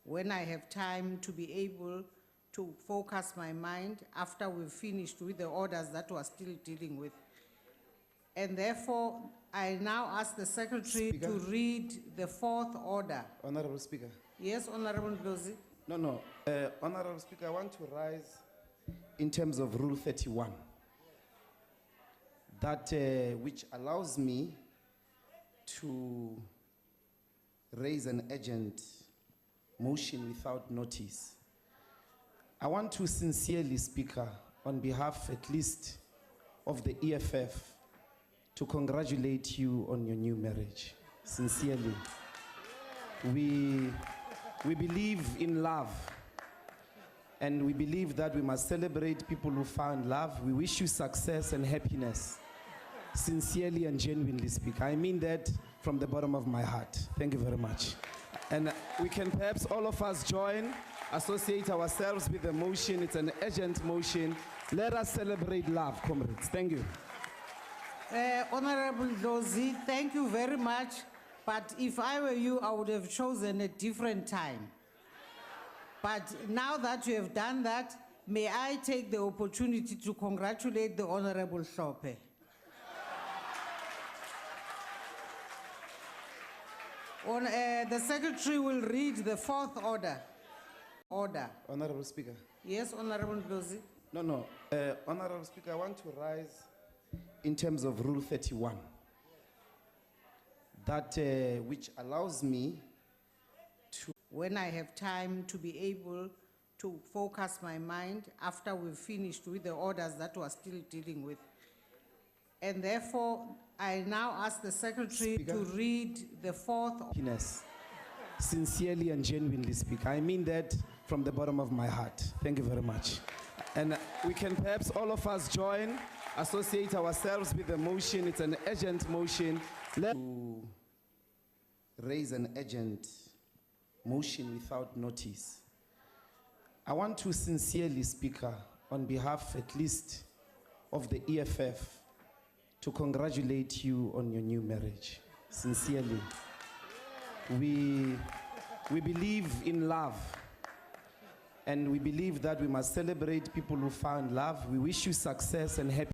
when I have time to be able to focus my mind after we've finished with the orders that we're still dealing with. And therefore, I now ask the Secretary Speaker. to read the fourth order. Honorable Speaker. Yes, Honorable Ndlozi. No. Honorable Speaker, I want to rise in terms of Rule 31. That which allows me to raise an urgent motion without notice. I want to sincerely, Speaker, on behalf at least of the EFF, to congratulate you on your new marriage. Sincerely. We believe in love, and we believe that we must celebrate people who found love. We wish you success and happiness. Sincerely and genuinely, Speaker. I mean that from the bottom of my heart. Thank you very much. And we can perhaps all of us join, associate ourselves with the motion. It's an urgent motion. Let us celebrate love, comrades. Thank you. Honorable Ndlozi, thank you very much. But if I were you, I would have chosen a different time. But now that you have done that, may I take the opportunity to congratulate the Honorable Hlophe. The Secretary will read the fourth order. Honorable Speaker. Yes, Honorable Ndlozi. No. Honorable Speaker, I want to rise in terms of Rule 31. That which allows me to... When I have time to be able to focus my mind after we've finished with the orders that we're still dealing with. And therefore, I now ask the Secretary Speaker. to read the fourth. Happiness. Sincerely and genuinely, Speaker. I mean that from the bottom of my heart. Thank you very much. And we can perhaps all of us join, associate ourselves with the motion. It's an urgent motion. Let's raise an urgent motion without notice. I want to sincerely, Speaker, on behalf at least of the EFF, to congratulate you on your new marriage. Sincerely. We believe in love, and we believe that we must celebrate people who found love. We wish you success and happiness.